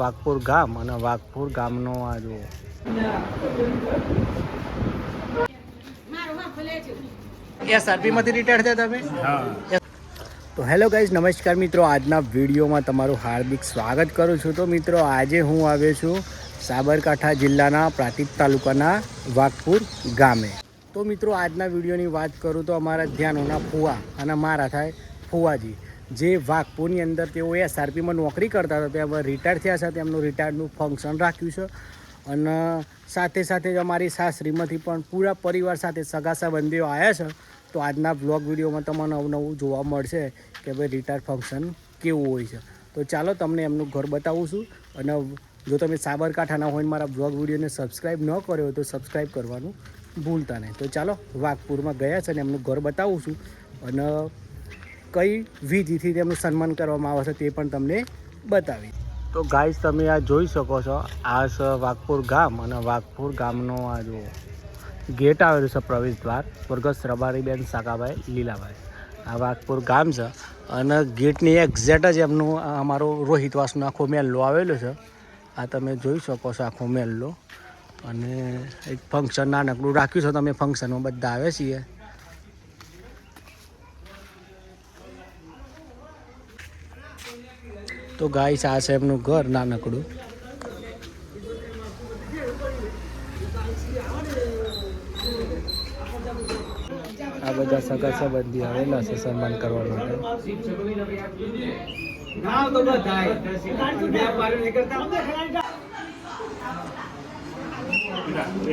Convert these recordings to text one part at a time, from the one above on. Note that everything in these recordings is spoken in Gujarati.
વાઘપુર ગામ અને વાઘપુર ગામનો આ જો એસઆરપીમાંથી રિટાયર થયા તમે? હા. તો હેલો ગાઈઝ, નમસ્કાર મિત્રો. આજના વિડીયોમાં તમારું હાર્દિક સ્વાગત કરું છું. તો મિત્રો, આજે હું આવ્યો છું સાબરકાંઠા જિલ્લાના પ્રાંતિજ તાલુકાના વાઘપુર ગામે. તો મિત્રો, આજના વિડીયોની વાત કરું તો અમારા ધ્યાનોના ફુવા અને મારા થાય ફુવાજી, જે વાઘપુરની અંદર તેઓ એસઆરપીમાં નોકરી કરતા હતા, ત્યાં રિટાયર થયા છે. તેમનું રિટાયરનું ફંક્શન રાખ્યું છે અને સાથે સાથે જ અમારી સાસરીમાંથી પણ પૂરા પરિવાર સાથે સગા સંબંધીઓ આવ્યા છે. તો આજના બ્લોગ વિડીયોમાં તમને નવું જોવા મળશે કે ભાઈ રિટાયર ફંક્શન કેવું હોય છે. તો ચાલો તમને એમનું ઘર બતાવું છું. અને જો તમે સાબરકાંઠાના હોય મારા બ્લોગ વિડીયોને સબસ્ક્રાઈબ ન કર્યો હોય તો સબસ્ક્રાઈબ કરવાનું ભૂલતા નહીં. તો ચાલો વાઘપુરમાં ગયા છે અને એમનું ઘર બતાવું છું અને કઈ વિધિથી તેમનું સન્માન કરવામાં આવે છે તે પણ તમને બતાવી. તો ગાઈઝ, તમે આ જોઈ શકો છો, આ છે વાઘપુર ગામ અને વાઘપુર ગામનો આ જો ગેટ આવેલું છે, પ્રવેશ દ્વાર. સ્વર્ગસ્થ રબારીબેન સાકાભાઈ લીલાભાઈ, આ વાઘપુર ગામ છે. અને ગેટની એક્ઝેક્ટ જ એમનું અમારો રોહિતવાસનો આખો મહેલ્લો આવેલો છે. આ તમે જોઈ શકો છો આખો મહેલ્લો. અને એક ફંક્શન નાનકડું રાખ્યું છે. તમે ફંક્શનમાં બધા આવે છીએ. તો ગાઈસ, આ છે એમનું ઘર નાનકડું. આ બધા સગા સંબંધી આવેલા છે સન્માન કરવા માટે.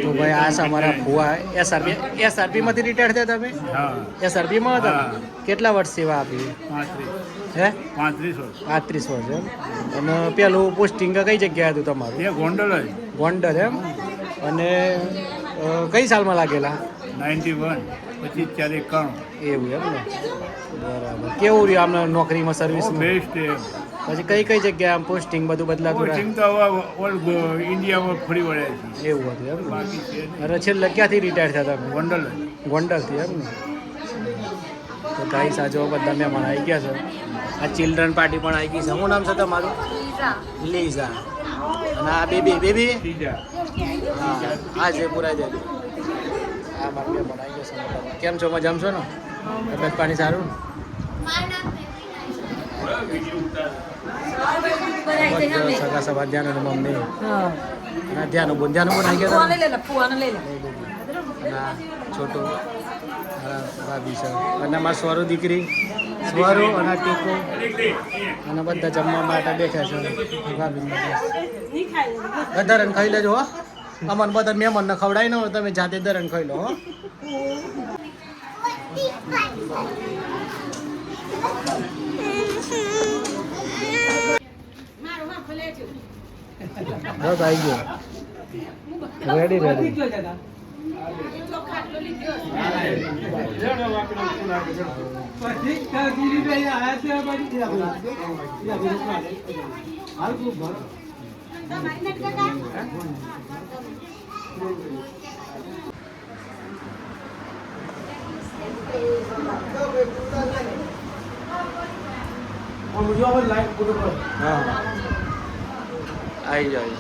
તો ભાઈ, આ છે અમારા ફુવા. એસઆરપીમાંથી રિટાયર થયા તમે? એસઆરપીમાં હતા? કેટલા વર્ષ સેવા આપી? 35 વર્ષ એમ. અને પેલું પોસ્ટિંગ કઈ જગ્યાએ હતું તમારું? ગોંડલ એમ. અને કઈ સાલમાં લાગેલા? 91. એવું એમ ને? બરાબર. કેવું રહ્યું આમને નોકરીમાં, સર્વિસ? બેસ્ટ. પછી કઈ જગ્યાએ આમ પોસ્ટિંગ બધું બદલાતું? પોસ્ટિંગ તો ઓલ ઇન્ડિયામાં ફરી વળ્યા છે. એવું હતું એમ ને? અને છેલ્લે ક્યાંથી રિટાયર થયા તમે? ગોંડલથી એમ ને? તો ગાઈસ, આ જો બધા મહેમાન આવી ગયા છે. આ ચિલ્ડ્રન પાર્ટી પણ આવી ગઈ છે. શું નામ છે તમારું? લીઝા. અને આ બેબી હા જે પુરાઈ દે. આ મારા મહેમાન આવી ગયા છે. કેમ છો? મજામાં છો ને? તબિયત પાણી સારું? સગા સભા ધ્યાન મમ્મી ધ્યાન પણ આવી ગયા. છોટું ભાભી છે અને મારા સ્વરો દીકરી સ્વરો અને ટીકો અને બધા જમવા માટે બેઠા છે. ભાભી દરણ ખાઈ લેજો હો. અમન બધા મહેમાનને ખવડાવી ન હોય, તમે જાતે દરણ ખાઈ લો હો. બસ આવી ગયો. રેડી હા આવી જાય.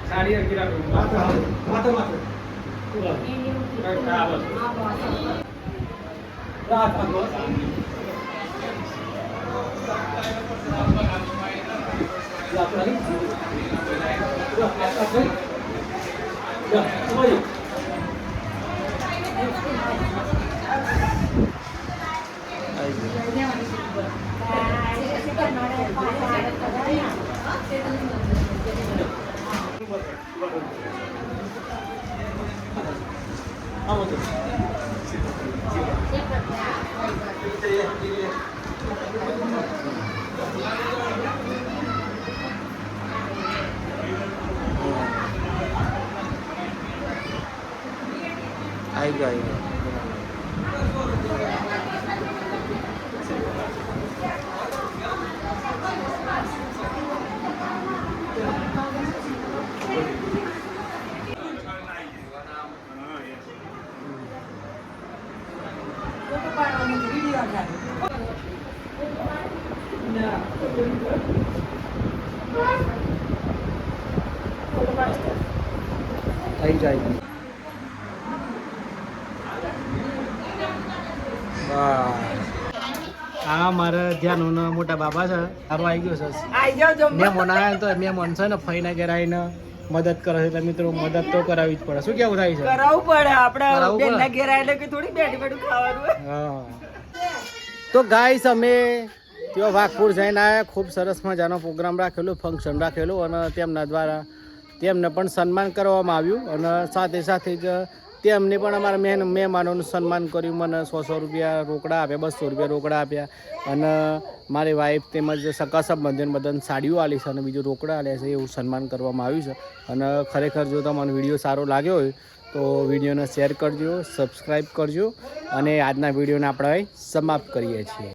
સાડી હરકી રાખો. जाएगा। થઈ જાય આ મારા ધ્યાન મોટા બાબા છે સારું આવી ગયો છે મેં મોના તો મેં મન છે ને ફઈના ઘેર આવીને મદદ કરે છે એટલે મિત્રો મદદ તો કરાવવી જ પડે. શું કેવું થાય છે? કરાવવું પડે આપણે બેનના ઘેર આવીને કે થોડી બેઠી બેઠું ખાવાનું. હા તો ગાઈસ અમે ત્યાં વાઘપુર જઈને આવ્યા. ખૂબ સરસ મજાનો પ્રોગ્રામ રાખેલો, ફંક્શન રાખેલું અને તેમના દ્વારા તેમને પણ સન્માન કરવામાં આવ્યું અને સાથે સાથે જ તેમને પણ અમારા મહેમાનોનું સન્માન કર્યું. મને 100 રૂપિયા રોકડા આપ્યા, 200 રૂપિયા રોકડા આપ્યા અને મારી વાઈફ તેમજ સગા સંબંધીઓને બધાને સાડીઓ આલી છે અને બીજું રોકડા આલ્યા છે. એવું સન્માન કરવામાં આવ્યું છે અને ખરેખર જો તમને વિડીયો સારો લાગ્યો હોય તો વિડીયોને શેર કરજો, સબસ્ક્રાઈબ કરજો અને આજના વિડીયોને આપણે સમાપ્ત કરીએ છીએ.